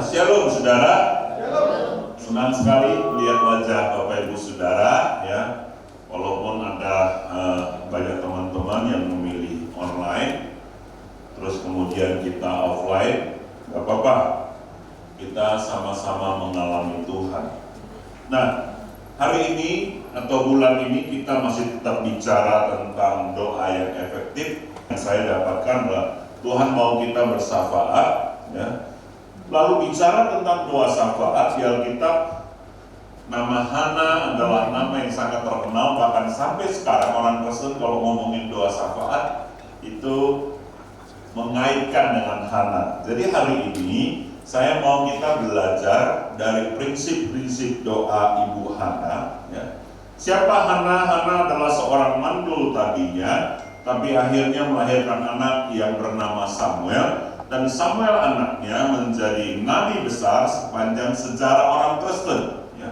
Shalom saudara. Senang sekali melihat wajah Bapak Ibu Saudara ya. Walaupun ada banyak teman-teman yang memilih online, terus kemudian kita offline, gak apa-apa. Kita sama-sama mengalami Tuhan. Nah, hari ini atau bulan ini kita masih tetap bicara tentang doa yang efektif. Yang saya dapatkan bahwa Tuhan mau kita bersafaat ya. Lalu bicara tentang doa syafaat di Alkitab, nama Hana adalah nama yang sangat terkenal, bahkan sampai sekarang orang Kristen kalau ngomongin doa syafaat itu mengaitkan dengan Hana. Jadi hari ini saya mau kita belajar dari prinsip-prinsip doa Ibu Hana ya. Siapa Hana? Hana adalah seorang mandul tadinya, tapi akhirnya melahirkan anak yang bernama Samuel. Dan Samuel anaknya menjadi nabi besar sepanjang sejarah orang Kristen ya.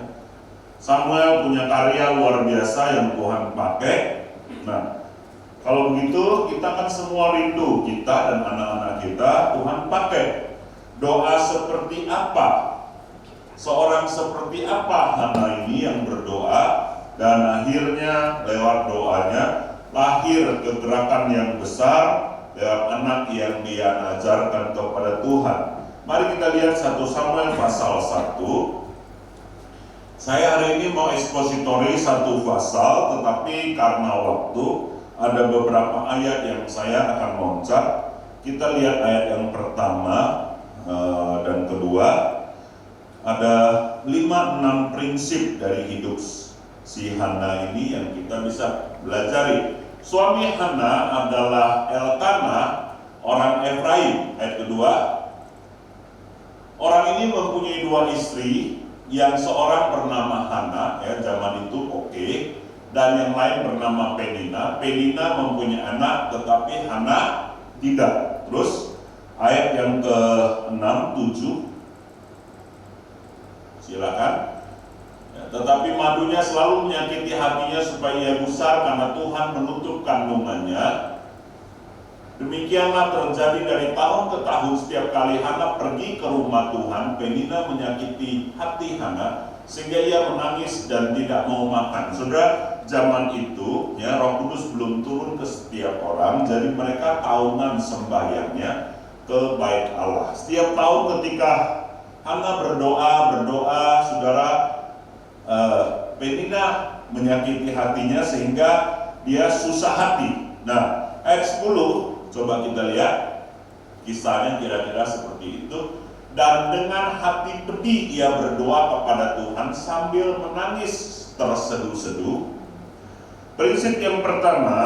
Samuel punya karya luar biasa yang Tuhan pakai. Nah, kalau begitu kita kan semua rindu, kita dan anak-anak kita, Tuhan pakai doa seperti apa, seorang seperti apa Hana ini yang berdoa, dan akhirnya lewat doanya lahir kegerakan yang besar lewat anak yang dia ajarkan kepada Tuhan. Mari kita lihat 1 Samuel pasal 1. Saya hari ini mau ekspositori satu pasal, tetapi karena waktu ada beberapa ayat yang saya akan loncat. Kita lihat ayat yang pertama dan kedua. Ada 5-6 prinsip dari hidup si Hana ini yang kita bisa belajari. Suami Hana adalah Elkana, orang Efraim. Ayat kedua, orang ini mempunyai 2 istri, yang seorang bernama Hana, ya zaman itu oke, dan yang lain bernama Penina. Penina mempunyai anak, tetapi Hana tidak. Terus ayat yang ke-6, 7, silakan. Tetapi madunya selalu menyakiti hatinya supaya ia gusar karena Tuhan menutup kandungannya. Demikianlah terjadi dari tahun ke tahun. Setiap kali Hana pergi ke rumah Tuhan, Penina menyakiti hati Hana sehingga ia menangis dan tidak mau makan. Saudara, zaman itu ya Roh Kudus belum turun ke setiap orang, jadi mereka tahunan sembahyangnya ke bait Allah. Setiap tahun ketika Hana berdoa, saudara, Penina menyakiti hatinya sehingga dia susah hati. Nah, ayat 10 coba kita lihat kisahnya kira-kira seperti itu. Dan dengan hati pedih ia berdoa kepada Tuhan sambil menangis terseduh-seduh. Prinsip yang pertama,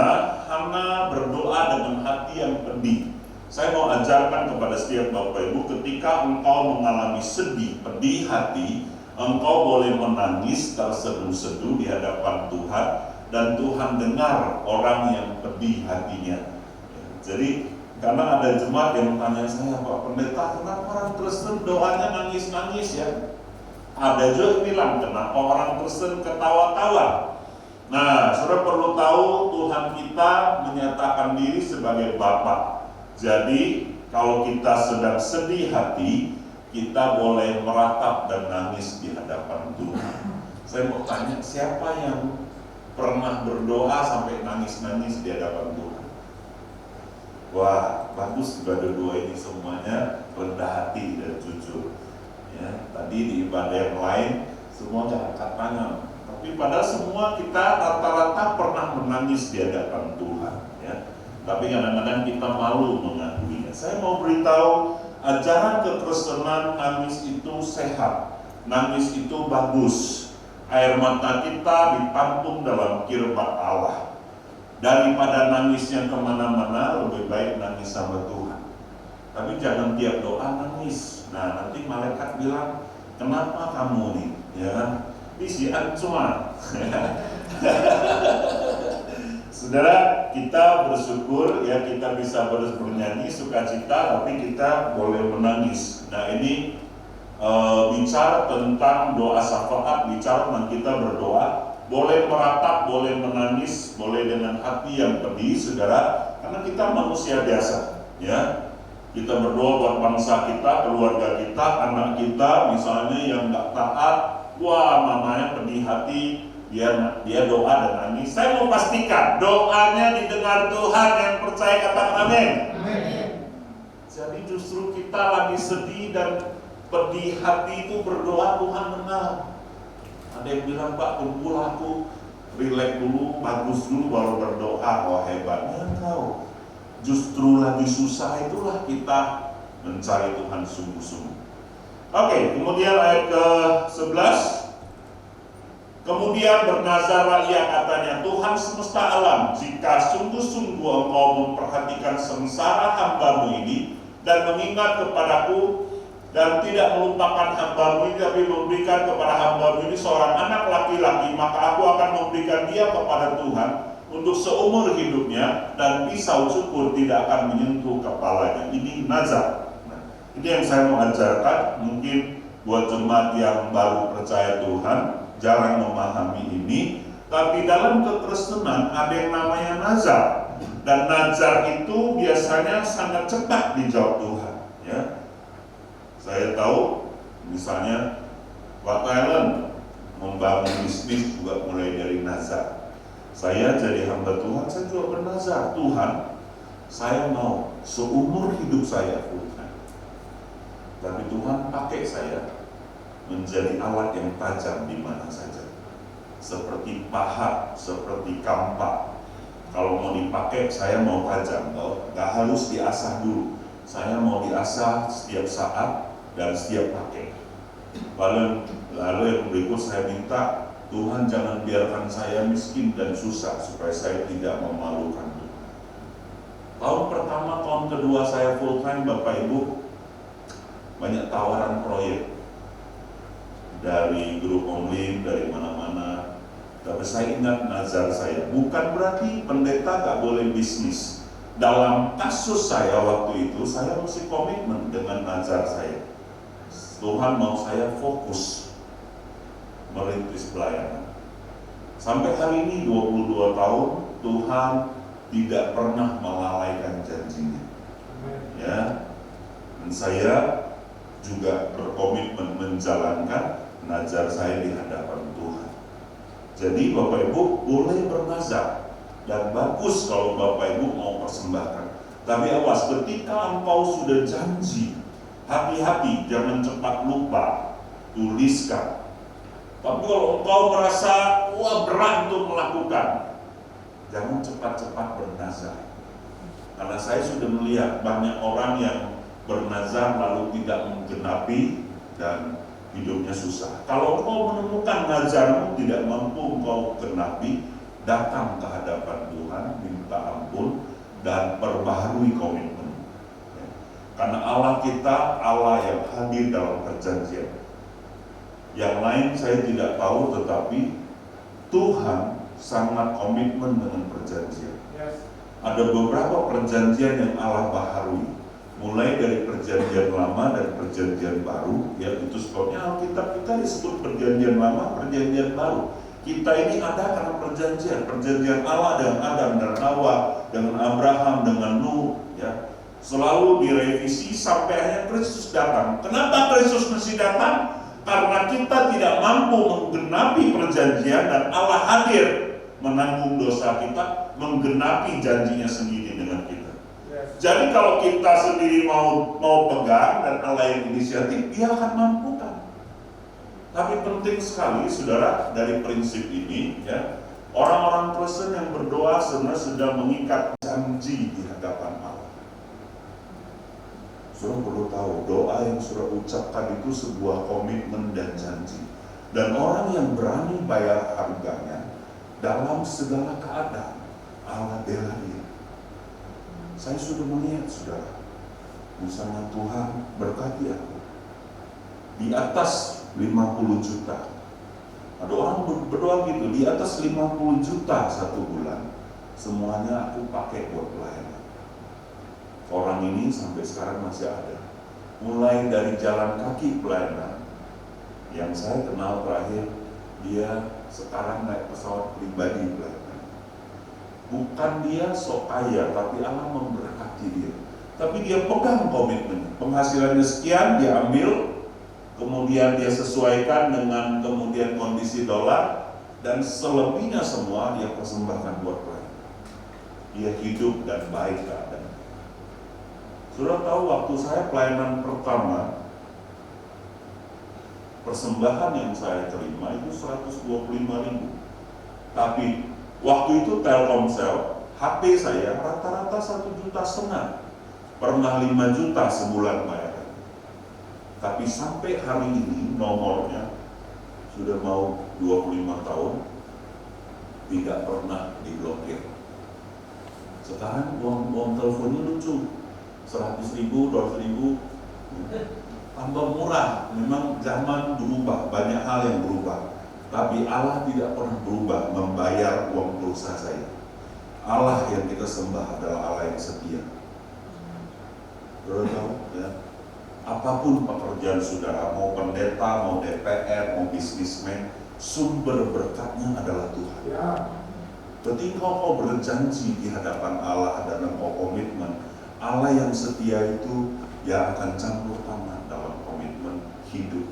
Hana berdoa dengan hati yang pedih. Saya mau ajarkan kepada setiap Bapak Ibu, ketika engkau mengalami sedih, pedih hati, engkau boleh menangis terseduh-seduh di hadapan Tuhan, dan Tuhan dengar orang yang pedih hatinya. Jadi karena ada jemaat yang tanya saya, Pak Pendeta, kenapa orang Kristen doanya nangis-nangis ya? Ada juga yang bilang, kenapa orang Kristen ketawa-tawa? Nah, saudara perlu tahu Tuhan kita menyatakan diri sebagai Bapa. Jadi kalau kita sedang sedih hati, kita boleh meratap dan nangis di hadapan Tuhan. Saya mau tanya, siapa yang pernah berdoa sampai nangis-nangis di hadapan Tuhan? Wah, bagus dua-dua ini semuanya rendah hati dan jujur. Ya, tadi di ibadah yang lain semua angkat tangan. Tapi padahal semua kita rata-rata pernah menangis di hadapan Tuhan. Ya. Tapi kadang-kadang kita malu mengakuinya. Saya mau beritahu, ajaran kekristenan nangis itu sehat, nangis itu bagus. Air mata kita ditampung dalam kirbat Allah. Daripada nangisnya kemana-mana, lebih baik nangis sama Tuhan. Tapi jangan tiap doa nangis. Nah, nanti malaikat bilang, kenapa kamu nih? Ya, isian cuma. Saudara, kita bersyukur ya kita bisa bernyanyi sukacita, tapi kita boleh menangis. Nah, ini bicara tentang doa syafaat, bicara tentang kita berdoa, boleh meratap, boleh menangis, boleh dengan hati yang pedih, saudara, karena kita manusia biasa, ya. Kita berdoa buat bangsa kita, keluarga kita, anak kita misalnya yang nggak taat, wah mamanya pedih hati, dia doa dan nangis. Saya mau pastikan doanya didengar Tuhan. Yang percaya katakan amin. Jadi justru kita lagi sedih dan pedih hati itu berdoa, Tuhan dengar. Ada yang bilang, Pak, kumpul aku, relax dulu, bagus dulu baru berdoa. Wah, hebatnya engkau. Justru lagi susah itulah kita mencari Tuhan sungguh-sungguh. Oke, kemudian ayat ke-11. Kemudian bernazarlah ia katanya, Tuhan semesta alam, jika sungguh-sungguh engkau memperhatikan sengsara hambamu ini dan mengingat kepadaku dan tidak melupakan hambamu ini, tapi memberikan kepada hambamu ini seorang anak laki-laki, maka aku akan memberikan dia kepada Tuhan untuk seumur hidupnya, dan pisau cukur tidak akan menyentuh kepalanya. Ini nazar. Nah, ini yang saya mau ajarkan. Mungkin buat jemaat yang baru percaya Tuhan jarang memahami ini, tapi dalam kekristenan ada yang namanya nazar, dan nazar itu biasanya sangat cepat dijawab Tuhan. Ya, saya tahu misalnya Pak Thailand membangun bisnis juga mulai dari nazar. Saya jadi hamba Tuhan, saya juga bernazar, Tuhan, saya mau seumur hidup saya full time. Tapi Tuhan pakai saya menjadi alat yang tajam di mana saja. Seperti pahat, seperti kampak. Kalau mau dipakai, saya mau tajam, nggak harus diasah dulu. Saya mau diasah setiap saat dan setiap pakai. Lalu yang berikut saya minta, Tuhan jangan biarkan saya miskin dan susah supaya saya tidak memalukan Tuhan. Tahun pertama, tahun kedua saya full time, Bapak Ibu, banyak tawaran proyek dari grup online, dari mana-mana. Tapi saya ingat nazar saya, bukan berarti pendeta gak boleh bisnis. Dalam kasus saya waktu itu, saya mesti komitmen dengan nazar saya. Tuhan mau saya fokus merintis pelayanan. Sampai hari ini 22 tahun Tuhan tidak pernah melalaikan janjinya. Ya. Dan saya juga berkomitmen menjalankan nazar saya di hadapan Tuhan. Jadi Bapak Ibu boleh bernazar, dan bagus kalau Bapak Ibu mau persembahkan. Tapi awas, ketika engkau sudah janji, hati-hati jangan cepat lupa, tuliskan. Tapi kalau engkau merasa wah berat untuk melakukan, jangan cepat-cepat bernazar. Karena saya sudah melihat banyak orang yang bernazar lalu tidak menggenapi dan hidupnya susah. Kalau engkau menemukan nazarmu tidak mampu engkau genapi, datang ke hadapan Tuhan, minta ampun dan perbaharui komitmen. Karena Allah kita Allah yang hadir dalam perjanjian. Yang lain saya tidak tahu, tetapi Tuhan sangat komitmen dengan perjanjian. Ada beberapa perjanjian yang Allah baharui, mulai dari perjanjian lama dan perjanjian baru. Ya, itu sebabnya Alkitab kita disebut perjanjian lama, perjanjian baru. Kita ini ada karena perjanjian Allah dengan Adam dan Hawa, dengan Abraham, dengan Nuh. Ya, selalu direvisi sampai akhirnya Kristus datang. Kenapa Kristus mesti datang? Karena kita tidak mampu menggenapi perjanjian dan Allah hadir menanggung dosa kita, menggenapi janjinya sendiri dengan kita. Jadi kalau kita sendiri mau pegang dan Allah yang inisiatif, dia akan mampukan. Tapi penting sekali saudara, dari prinsip ini ya, orang-orang Kristen yang berdoa sebenarnya sudah mengikat janji di hadapan Allah. Saudara perlu tahu, doa yang saudara ucapkan itu sebuah komitmen dan janji. Dan orang yang berani bayar harganya dalam segala keadaan, Allah bela dia. Saya sudah melihat saudara, misalnya Tuhan berkati aku di atas 50 juta. Ada orang berdoa gitu, di atas 50 juta satu bulan, semuanya aku pakai buat pelayanan. Orang ini sampai sekarang masih ada. Mulai dari jalan kaki pelayanan, yang saya kenal terakhir, dia sekarang naik pesawat pribadi pelayanan. Bukan dia sok kaya, tapi Allah memberkati dia. tapi dia pegang komitmen. Penghasilannya sekian, dia ambil, kemudian dia sesuaikan dengan kemudian kondisi dolar, dan selebihnya semua dia persembahkan buat Tuhan. Dia hidup dan baik keadaan. Sudah tahu waktu saya pelayanan pertama, persembahan yang saya terima itu 125.000. Tapi waktu itu Telkomsel, HP saya rata-rata 1,5 juta. Pernah 5 juta sebulan bayaran. Tapi sampai hari ini nomornya sudah mau 25 tahun tidak pernah diblokir. Sekarang uang teleponnya lucu, 100.000, 200.000, tambah murah. Memang zaman berubah, banyak hal yang berubah. Tapi Allah tidak pernah berubah membayar uang pulsa saya. Allah yang kita sembah adalah Allah yang setia. Saudara tahu ya? Apapun pekerjaan saudara, mau pendeta, mau DPR, mau bisnismen, sumber berkatnya adalah Tuhan. Ya. Ketika kau berjanji di hadapan Allah dan kau komitmen, Allah yang setia itu yang akan campur tangan dalam komitmen hidup.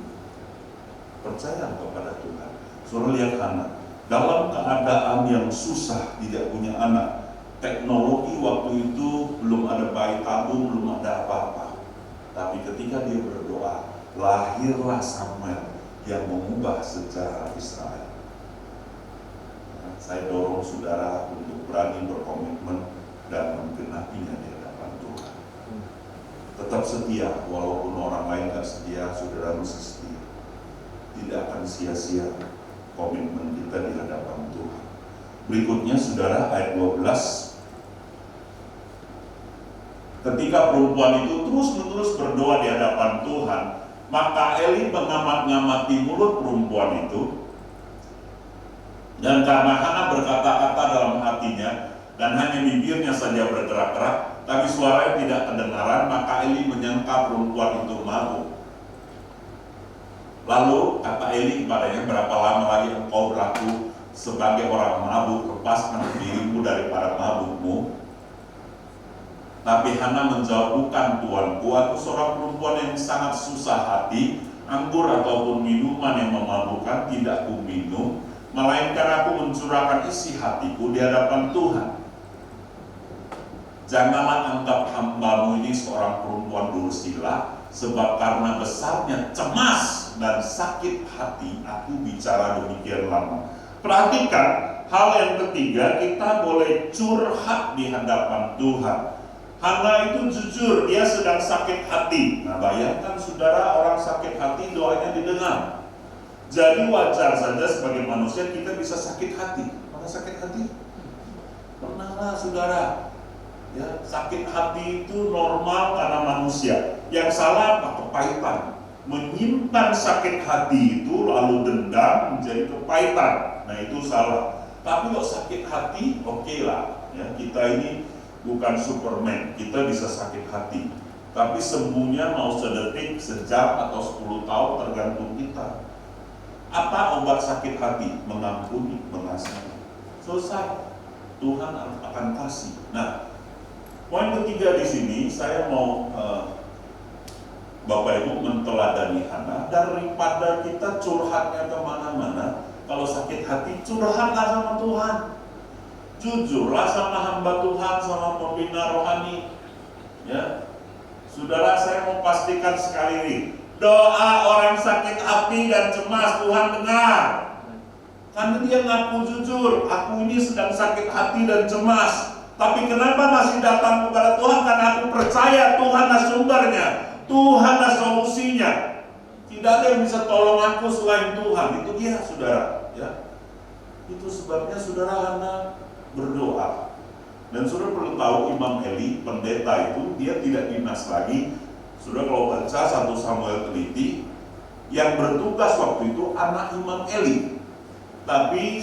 Percaya kepada Tuhan. Saudara lihat Hana, dalam keadaan yang susah, tidak punya anak, teknologi waktu itu belum ada bayi tabung, belum ada apa-apa. Tapi ketika dia berdoa, lahirlah Samuel yang mengubah sejarah Israel. Saya dorong saudara untuk berani berkomitmen dan menggenapinya di hadapan Tuhan. Tetap setia, walaupun orang lain tidak setia, saudara mesti setia. Tidak akan sia-sia komitmen kita di hadapan Tuhan. Berikutnya saudara, ayat 12. Ketika perempuan itu terus-menerus berdoa di hadapan Tuhan, maka Eli mengamat-ngamati mulut perempuan itu, dan karena Hana berkata-kata dalam hatinya dan hanya bibirnya saja bergerak-gerak, tapi suaranya tidak kedengaran, maka Eli menyangka perempuan itu mabuk. Lalu kata Eli kepadanya, berapa lama lagi engkau berlaku sebagai orang mabuk? Lepaskan dirimu daripada mabukmu. Tapi Hana menjawab, bukan tuanku, aku seorang perempuan yang sangat susah hati. Anggur ataupun minuman yang memabukkan tidak ku minum, melainkan aku mencurahkan isi hatiku di hadapan Tuhan. Janganlah anggap hambamu ini seorang perempuan dursila, sebab karena besarnya cemas dan sakit hati aku bicara demikian lama. Perhatikan hal yang ketiga, kita boleh curhat di hadapan Tuhan. Hana itu jujur, dia sedang sakit hati. Nah, bayangkan saudara, orang sakit hati doanya didengar. Jadi wajar saja sebagai manusia kita bisa sakit hati. Pernah sakit hati? Pernahlah saudara. Ya, sakit hati itu normal karena manusia. Yang salah apa? Kepahitan. Menyimpan sakit hati itu lalu dendam menjadi kepahitan. Nah, itu salah. Tapi kalau sakit hati, oke lah. Ya, kita ini bukan Superman, kita bisa sakit hati. Tapi sembuhnya mau sedetik, sejam, atau 10 tahun tergantung kita. Apa obat sakit hati? Mengampuni, mengasihi. Selesai. Tuhan akan kasih. Nah, poin ketiga di sini saya mau Bapak Ibu menteladani Hana. Daripada kita curhatnya kemana-mana, kalau sakit hati curhatlah sama Tuhan. Jujurlah sama hamba Tuhan, sama pembina rohani. Ya, saudara, saya mau pastikan sekali ini, doa orang sakit hati dan cemas Tuhan dengar. Karena dia ngaku jujur, aku ini sedang sakit hati dan cemas. Tapi kenapa masih datang kepada Tuhan? Karena aku percaya Tuhanlah sumbernya, Tuhanlah solusinya. Tidak ada yang bisa tolong aku selain Tuhan. Itu dia, saudara. Ya, itu sebabnya saudara Hana berdoa. Dan saudara perlu tahu, Imam Eli, pendeta itu, dia tidak dinas lagi. Saudara kalau baca 1 Samuel teliti, yang bertugas waktu itu anak Imam Eli. Tapi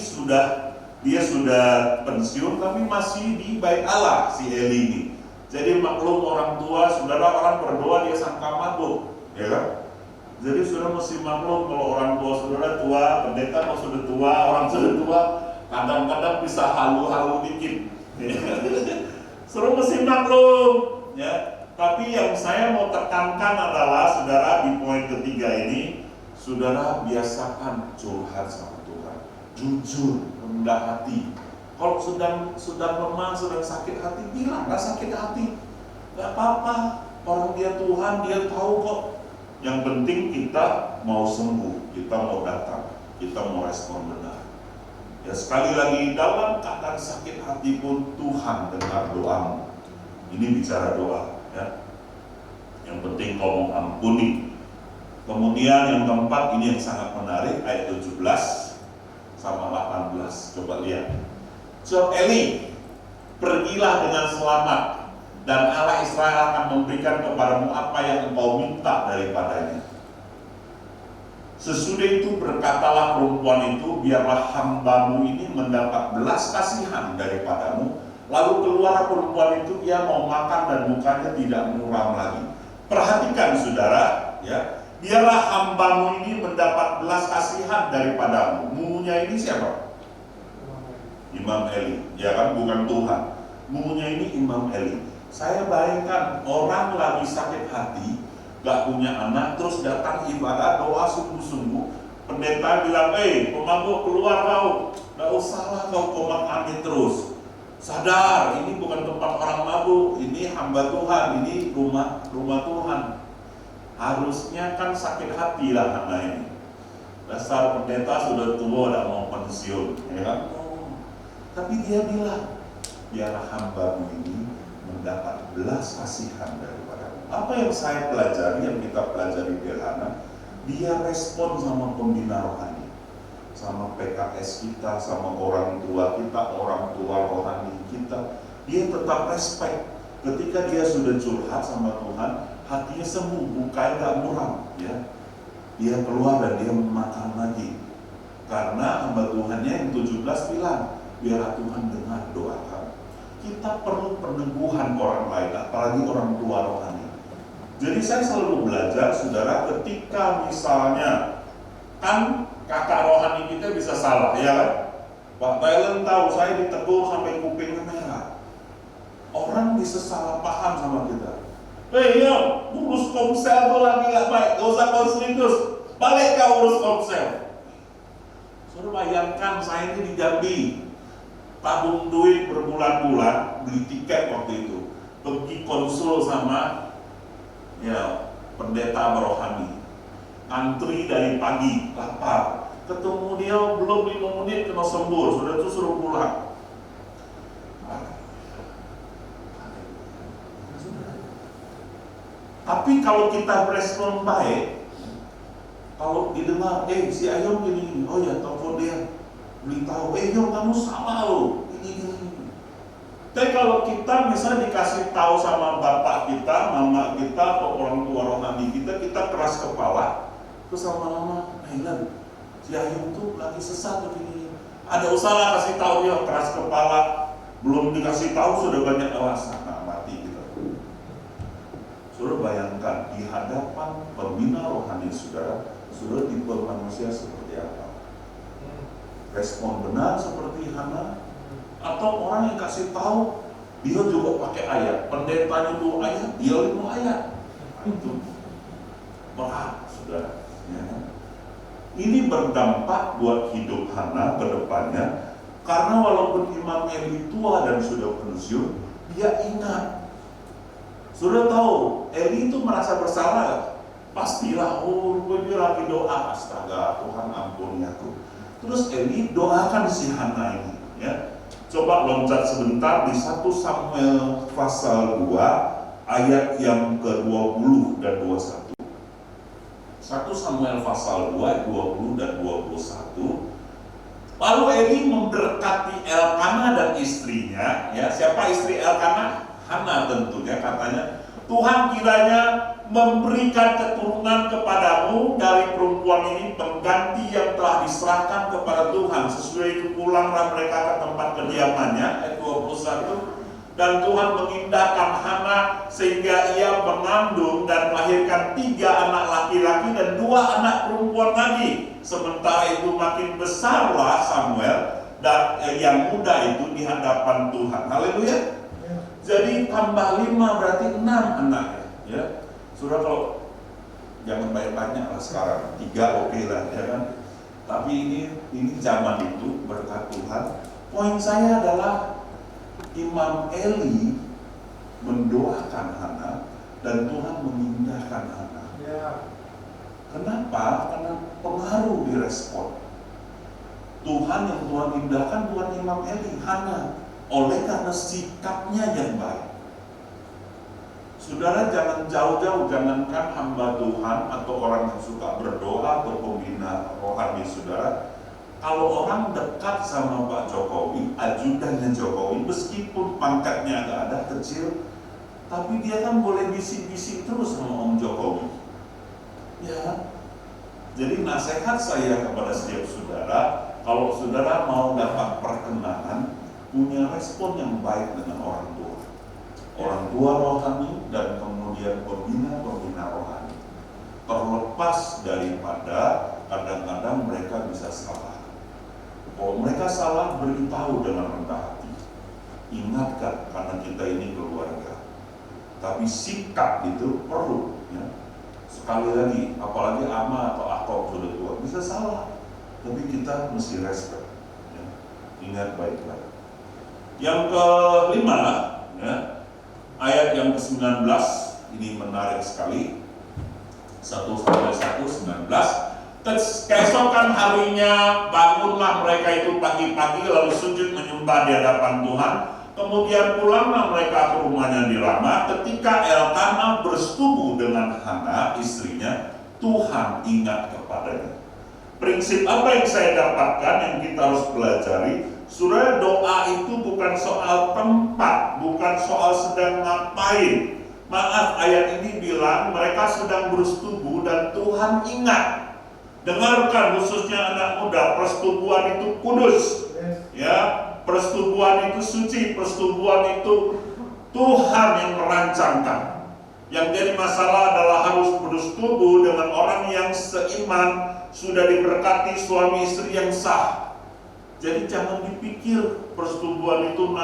dia sudah pensiun, tapi masih di bait Allah si Eli ini. Jadi maklum orang tua, saudara, orang berdoa dia sangka mabuk, ya kan? Jadi saudara mesti maklum kalau orang tua saudara tua, pendeta kalau sudah tua, orang sudah tua, kadang-kadang bisa halu-halu dikit. Suruh mesti maklum, ya. Tapi yang saya mau tekankan adalah, saudara, di poin ketiga ini, saudara biasakan curhat sama Tuhan, jujur, rendah hati. Kalau sedang lemah, sedang sakit hati, bilanglah sakit hati, gak apa-apa. Orang dia Tuhan, dia tahu kok. Yang penting kita mau sembuh, kita mau datang, kita mau respon benar. Ya sekali lagi, dalam keadaan sakit hati pun Tuhan dengar doamu. Ini bicara doa, ya. Yang penting ngomong ampuni. Kemudian yang keempat, ini yang sangat menarik, ayat 17 sama 18. Coba lihat. Jawab Eli, pergilah dengan selamat, dan Allah Israel akan memberikan kepadamu apa yang engkau minta daripadanya. Sesudah itu berkatalah perempuan itu, biarlah hambamu ini mendapat belas kasihan daripadamu. Lalu keluar perempuan itu, ia mau makan dan mukanya tidak muram lagi. Perhatikan saudara, ya, biarlah hambamu ini mendapat belas kasihan daripadamu. Munya ini siapa? Imam Eli, ya kan, bukan Tuhan. Munya ini Imam Eli. Saya bayangkan orang lagi sakit hati, gak punya anak, terus datang ibadah doa sungguh-sungguh. Pendeta bilang, pemabuk keluar kau, gak usahlah kau komat amin terus. Sadar, ini bukan tempat orang mabuk, ini hamba Tuhan, ini rumah Tuhan. Harusnya kan sakit hati lah anak ini. Dasar pendeta sudah tua, udah mau pensiun, ya kan? Tapi dia bilang, biarlah hambamu ini mendapat belas kasihan daripadamu. Apa yang saya pelajari, yang kita pelajari di Hana, dia respon sama pembina rohani, sama PKS kita, sama orang tua kita, orang tua rohani kita. Dia tetap respect. Ketika dia sudah curhat sama Tuhan, hatinya sembuh, mukanya gak muram, ya. Dia keluar dan dia makan lagi. Karena hamba Tuhannya yang 17 bilang, biarlah Tuhan dengar doa kamu. Kita perlu peneguhan orang lain, apalagi orang tua rohani. Jadi saya selalu belajar, saudara, ketika misalnya kan kakak rohani kita bisa salah, ya kan? Pak Thailand tahu saya ditegur sampai kupingnya merah. Orang bisa salah paham sama kita. Ya, urus komsel tuh lagi gak baik, gak usah konseling terus. Balik kau urus komsel. Saudara bayangkan saya ini di Jambi, tabung duit berbulan-bulan, beli tiket waktu itu, pergi konsul sama pendeta rohani, antri dari pagi, lapar, ketemu dia belum 5 menit kena sembur, sudah itu suruh pulang. Tapi kalau kita berespon baik, kalau didengar, si Ayom gini, oh ya telepon dia, beritahu, Yom kamu salah loh, ini. Tapi kalau kita misalnya dikasih tahu sama bapak kita, mama kita, atau orang tua rohani kita keras kepala, terus lama-lama, si Ayom tuh lagi sesat begini. Ada usaha kasih tahu dia keras kepala, belum dikasih tahu sudah banyak alasan, mati kita. Saudara bayangkan di hadapan pembina rohani saudara tipe manusia seperti apa? Respon benar seperti Hana, atau orang yang kasih tahu dia juga pakai ayat, pendetanya 2 ayat, dia 5 ayat. Itu berat, saudara. Ya. Ini berdampak buat hidup Hana ke depannya, karena walaupun Imam Eli tua dan sudah pensiun, dia ingat. Sudah tahu, Eli itu merasa bersalah. Pastilah, dia lagi doa, astaga, Tuhan ampuni aku. Terus Eli doakan si Hana ini, ya. Coba loncat sebentar di 1 Samuel pasal 2 ayat yang ke-20 dan 21. 1 Samuel pasal 2 ayat 20 dan 21. Lalu Eli memberkati Elkanah dan istrinya, ya. Siapa istri Elkanah? Hana tentunya, katanya, Tuhan kiranya memberikan keturunan kepadamu dari perempuan ini pengganti yang telah diserahkan kepada Tuhan. Sesudah itu pulanglah mereka ke tempat kediamannya, ayat 21. Dan Tuhan mengindahkan Hana sehingga ia mengandung dan melahirkan 3 anak laki-laki dan 2 anak perempuan lagi. Sementara itu makin besarlah Samuel dan yang muda itu di hadapan Tuhan. Haleluya. Jadi tambah 5 berarti 6 anak ya. Sudah kalau jangan banyak-banyak lah sekarang, 3 oke lah ya kan. Tapi ini zaman itu berkat Tuhan. Poin saya adalah Imam Eli mendoakan Hana dan Tuhan memindahkan Hana. Ya. Kenapa? Karena pengaruh direspon. Tuhan yang Tuhan indahkan bukan Imam Eli, Hana. Oleh karena sikapnya yang baik. Saudara jangan jauh-jauh, jangankan hamba Tuhan atau orang yang suka berdoa atau pembina rohani saudara. Kalau orang dekat sama Pak Jokowi, ajudannya Jokowi, meskipun pangkatnya agak ada kecil, tapi dia kan boleh bisik-bisik terus sama Om Jokowi. Ya, jadi nasihat saya kepada setiap saudara, kalau saudara mau dapat perkenanan, punya respon yang baik dengan orang tua rohani dan kemudian pembina rohani. Terlepas daripada kadang-kadang mereka bisa salah. Kalau mereka salah, beritahu dengan rendah hati. Ingatkan, karena kita ini keluarga. Tapi sikap itu perlu. Ya. Sekali lagi, apalagi ama atau akok sudah tua, bisa salah. Tapi kita mesti respect. Ya. Ingat baik-baik. Yang kelima, ya, ayat yang ke-19, ini menarik sekali. 1-1:19. Keesokan harinya bangunlah mereka itu pagi-pagi lalu sujud menyembah di hadapan Tuhan. Kemudian pulanglah mereka ke rumahnya di Rama. Ketika Elkana bersetubuh dengan Hana istrinya, Tuhan ingat kepadanya. Prinsip apa yang saya dapatkan yang kita harus pelajari? Saudara, doa itu bukan soal tempat, bukan soal sedang ngapain. Maaf, ayat ini bilang mereka sedang bersetubuh dan Tuhan ingat. Dengarkan khususnya anak muda, persetubuhan itu kudus. Ya, persetubuhan itu suci, persetubuhan itu Tuhan yang merancangkan. Yang jadi masalah adalah harus bersetubuh dengan orang yang seiman, sudah diberkati suami istri yang sah. Jadi jangan dipikir persetubuhan itu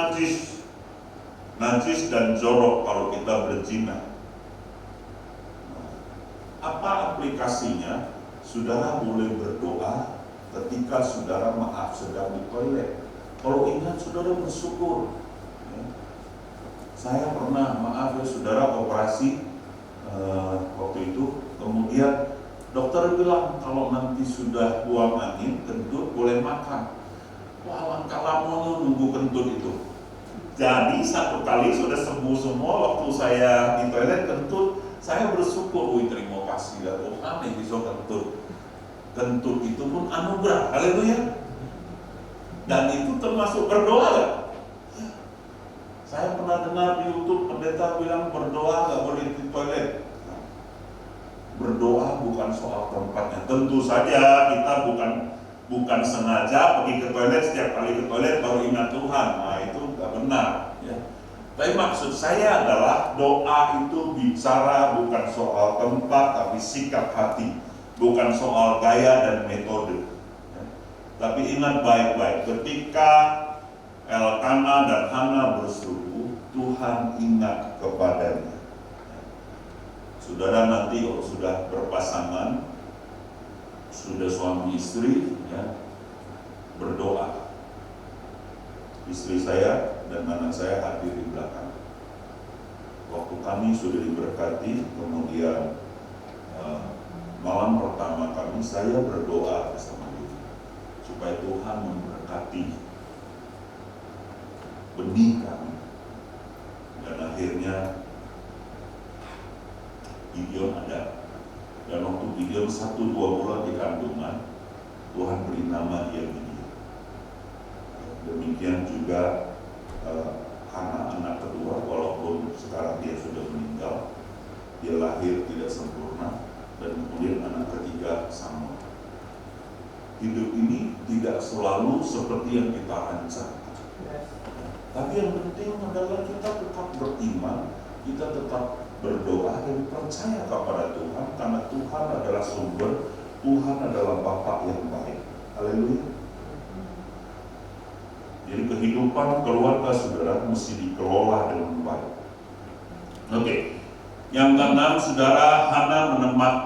najis dan jorok kalau kita berzina. Apa aplikasinya? Saudara boleh berdoa ketika saudara sedang di toilet. Kalau ingat saudara bersyukur. Ya. Saya pernah saudara operasi waktu itu, kemudian dokter bilang kalau nanti sudah buang angin, kentut boleh makan. Wah, langkah lamanya nunggu kentut itu. Jadi satu kali sudah sembuh semua, waktu saya di toilet kentut, saya bersyukur, terima kasih ya Tuhan yang bisa kentut. Kentut itu pun anugerah, haleluya. Dan itu termasuk berdoa ya. Saya pernah dengar di YouTube pendeta bilang berdoa nggak boleh di toilet. Berdoa bukan soal tempatnya. Tentu saja kita bukan sengaja pergi ke toilet, setiap kali ke toilet baru ingat Tuhan. Nah itu nggak benar. Ya. Tapi maksud saya adalah doa itu bicara bukan soal tempat, tapi sikap hati, bukan soal gaya dan metode. Ya. Tapi ingat baik-baik, ketika Elkana dan Hana bersetubuh, Tuhan ingat kepadanya. Ya. Saudara nanti kalau sudah berpasangan, sudah suami istri, ya, berdoa. Istri saya dan anak saya hadir di belakang. Waktu kami sudah diberkati, kemudian malam pertama kami, saya berdoa bersama dia supaya Tuhan memberkati benih kami. Dan akhirnya Gideon ada. Dan waktu Gideon 1-2 bulan di kandungan, Tuhan beri nama dia Gideon. Demikian juga Hana anak kedua, walaupun sekarang dia sudah meninggal, dia lahir tidak sempurna, dan kemudian anak ketiga sama. Hidup ini tidak selalu seperti yang kita rancang. Tapi yang penting adalah kita tetap beriman, kita tetap berdoa dan percaya kepada Tuhan, karena Tuhan adalah sumber, Tuhan adalah Bapa yang baik. Haleluya. Jadi kehidupan keluarga saudara mesti dikelola dengan baik. Oke. Yang keenam, saudara, Hana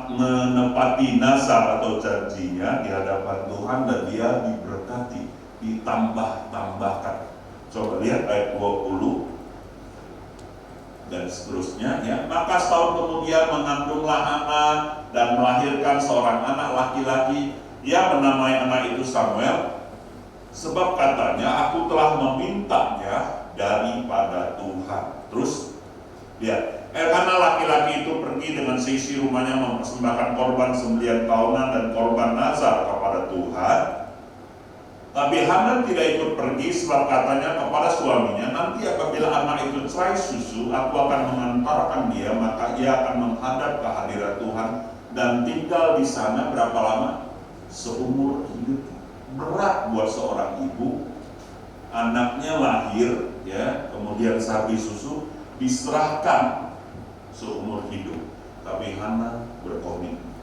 menepati nazar atau janjinya di hadapan Tuhan dan dia diberkati, ditambah-tambahkan. Coba lihat ayat 20 dan seterusnya ya. Maka setahun kemudian mengandunglah Hana dan melahirkan seorang anak laki-laki. Ia menamai anak itu Samuel, sebab katanya aku telah memintanya daripada Tuhan. Terus lihat, Elkana laki-laki itu pergi dengan seisi rumahnya mempersembahkan korban sembelihan tahunan dan korban nazar kepada Tuhan. Tapi Hana tidak ikut pergi sebab katanya kepada suaminya, nanti apabila anak itu cerai susu, aku akan mengantarkan dia, maka ia akan menghadap ke hadirat Tuhan dan tinggal di sana berapa lama? Seumur hidup. Berat buat seorang ibu, anaknya lahir, ya, kemudian sehabis susu diserahkan seumur hidup. Tapi Hana berkomitmen.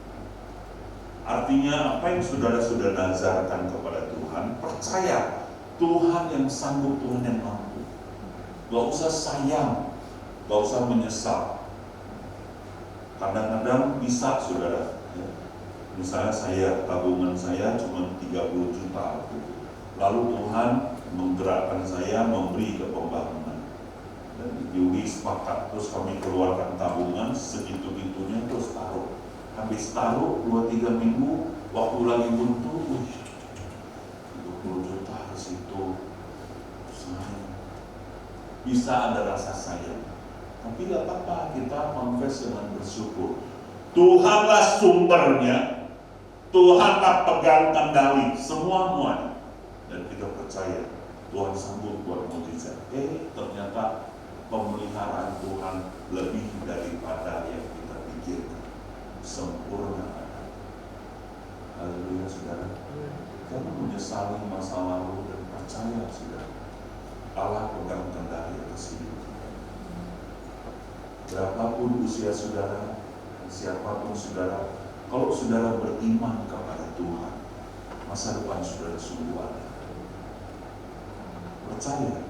Artinya apa yang saudara sudah nazarkan kepada Tuhan, percaya Tuhan yang sanggup, Tuhan yang mampu. Gak usah sayang, gak usah menyesal. Kadang-kadang bisa saudara, ya. Misalnya tabungan saya cuma 30 juta, lalu Tuhan menggerakkan saya memberi ke pembangunan. Dan Yuli sepakat, terus kami keluarkan tabungan segitu-gitunya, terus taruh. Habis taruh 2-3 minggu, waktu lagi buntu, 30 juta di situ. Sayang. Bisa ada rasa sayang, tapi gak apa-apa, kita confess dengan bersyukur. Tuhanlah sumbernya, Tuhanlah pegang kendali semua-muanya, dan kita percaya Tuhan sanggup buat mukjizat. Ternyata pemeliharaan Tuhan lebih daripada yang kita pikirkan, sempurna. Haleluya saudara. Jangan menyesali masa lalu dan percaya saudara, Allah pegang kendali atas hidup kita. Berapapun usia saudara, siapapun saudara, kalau saudara beriman kepada Tuhan, masa depan saudara sungguh ada. Percaya.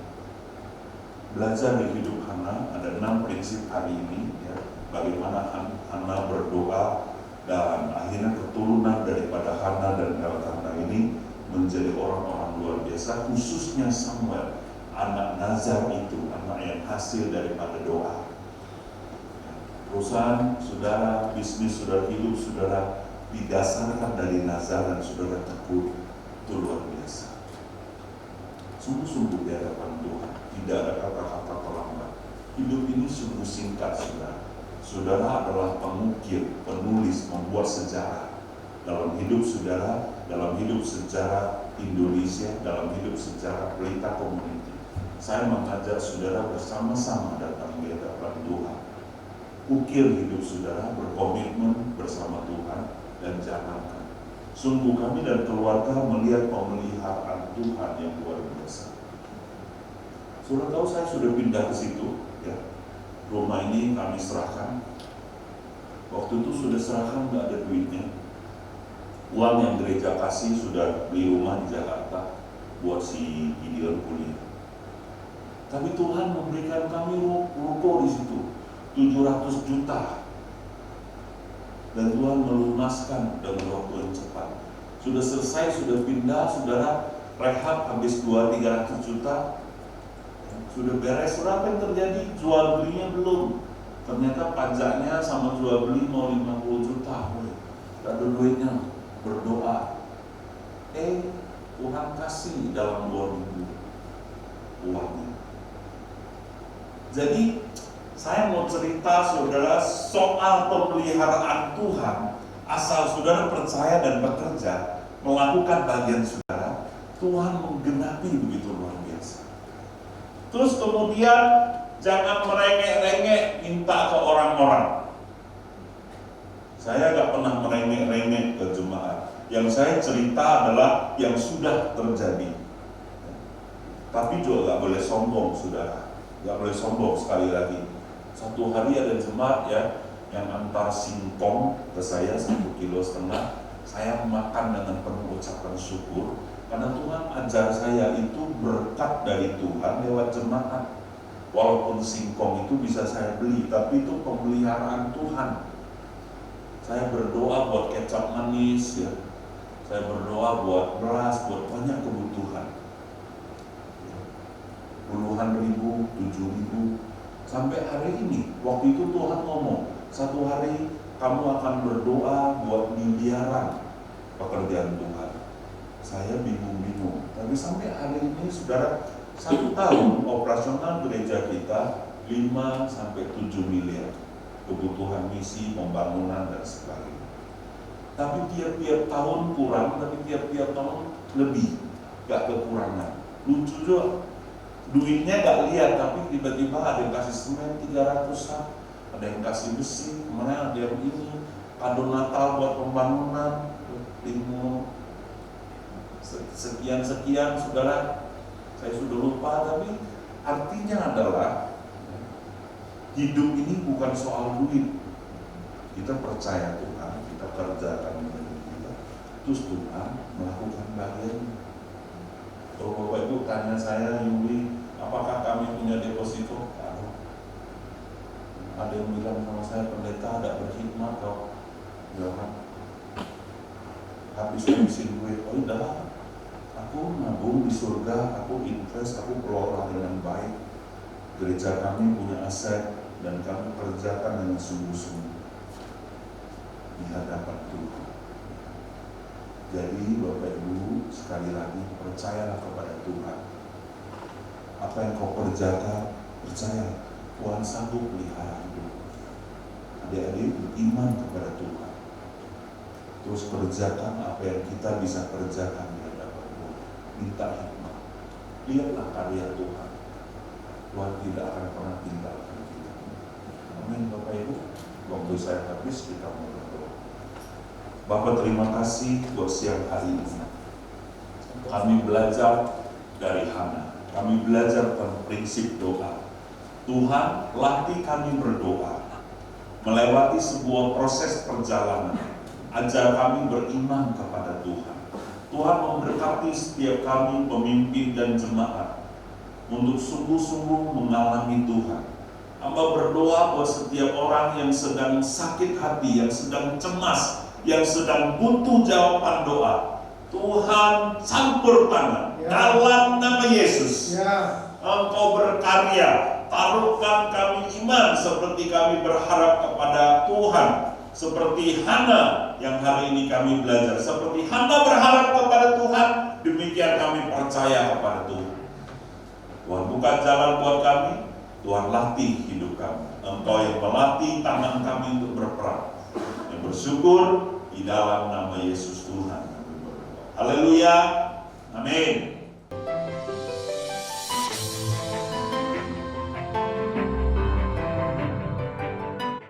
Belajar di hidup Hana, ada 6 prinsip hari ini, ya, bagaimana Hana berdoa dan akhirnya keturunan daripada Hana dan Elkana ini menjadi orang-orang luar biasa, khususnya Samuel, anak Nazar itu, anak yang hasil daripada doa. Perusahaan saudara, bisnis saudara, hidup saudara didasarkan dari nazar dan saudara tekun, itu luar biasa. Sungguh-sungguh di hadapan Tuhan, tidak ada kata-kata terlambat. Hidup ini sungguh singkat saudara. Saudara adalah pengukir, penulis, membuat sejarah dalam hidup saudara, dalam hidup sejarah Indonesia, dalam hidup sejarah Pelita Community. Saya mengajak saudara bersama-sama datang di hadapan Tuhan. Ukir hidup saudara, berkomitmen bersama Tuhan dan jalankan. Sungguh kami dan keluarga melihat pemeliharaan Tuhan yang luar biasa. Saudara tahu saya sudah pindah ke situ, ya. Rumah ini kami serahkan. Waktu itu sudah serahkan, nggak ada duitnya. Uang yang gereja kasih sudah beli rumah di Jakarta buat si Gideon kuliah. Tapi Tuhan memberikan kami ruko di situ. 700 juta, dan Tuhan melunaskan dengan waktu yang cepat. Sudah selesai, sudah pindah, saudara rehab habis 200-300 juta, sudah beres. Apa yang terjadi? Jual belinya belum. Ternyata pajaknya sama jual beli mau 50 juta. Tidak ada duitnya, berdoa. Tuhan kasih dalam 2 minggu uangnya. Jadi saya mau cerita saudara soal pemeliharaan Tuhan. Asal saudara percaya dan bekerja, melakukan bagian saudara, Tuhan menggenapi begitu luar biasa. Terus kemudian jangan merengek-rengek minta ke orang-orang. Saya gak pernah merengek-rengek ke jemaat. Yang saya cerita adalah yang sudah terjadi. Tapi juga gak boleh sombong saudara. Gak boleh sombong sekali lagi. Satu hari ada jemaat ya yang antar singkong ke saya 1,5 kilo. Saya makan dengan penuh ucapan syukur karena Tuhan ajar saya itu berkat dari Tuhan lewat jemaat. Walaupun singkong itu bisa saya beli, tapi itu pemeliharaan Tuhan. Saya berdoa buat kecap manis, ya. Saya berdoa buat beras, buat banyak kebutuhan. Puluhan ribu, 7.000, sampai hari ini. Waktu itu Tuhan ngomong, satu hari kamu akan berdoa buat miliaran pekerjaan Tuhan. Saya bingung-bingung, tapi sampai hari ini saudara, 1 tahun operasional gereja kita 5-7 miliar kebutuhan misi, pembangunan dan sebagainya. Tapi tiap-tiap tahun kurang, tapi tiap-tiap tahun lebih, gak kekurangan. Lucu juga, duitnya gak lihat, tapi tiba-tiba ada yang kasih semen 300-an, ada yang kasih besi, kemana ada yang ini, kado Natal buat pembangunan, sekian-sekian, saudara. Saya sudah lupa, tapi artinya adalah hidup ini bukan soal duit. Kita percaya Tuhan, kita kerjakan dengan kita, terus Tuhan melakukan bagian. Kalau Bapak Ibu tanya saya, Yuli, apakah kami punya deposito? Ada yang bilang sama saya, pendeta ada berkhidmat kok. Jangan habis-habisin duit. Oh udah, aku nabung di surga, aku invest, aku kelola dengan baik. Gereja kami punya aset dan kami kerjakan dengan sungguh-sungguh di hadapan Tuhan. Jadi Bapak Ibu, sekali lagi percayalah kepada Tuhan. Apa yang kau kerjakan, percaya Tuhan sanggup pelihara hidup. Adik-adik beriman kepada Tuhan. Terus kerjakan apa yang kita bisa kerjakan di hadapan Tuhan. Minta hikmat. Lihatlah karya Tuhan. Tuhan tidak akan pernah tinggalkan kita. Amin Bapak Ibu. Waktu saya habis, kita mau berdoa. Bapak terima kasih buat siang hari ini. Kami belajar dari Hana. Kami belajar tentang prinsip doa. Tuhan latih kami berdoa. Melewati sebuah proses perjalanan. Ajar kami beriman kepada Tuhan. Tuhan memberkati setiap kami pemimpin dan jemaat untuk sungguh-sungguh mengalami Tuhan. Hamba berdoa buat setiap orang yang sedang sakit hati, yang sedang cemas, yang sedang butuh jawaban doa. Tuhan campur tangan dalam nama Yesus. Engkau berkarya. Taruhkan kami iman seperti kami berharap kepada Tuhan. Seperti Hana yang hari ini kami belajar. Seperti Hana berharap kepada Tuhan, demikian kami percaya kepada Tuhan. Tuhan buka jalan buat kami, Tuhan latih hidup kami. Engkau yang melatih tangan kami untuk berperang. Yang bersyukur di dalam nama Yesus Tuhan. Haleluya. Amin.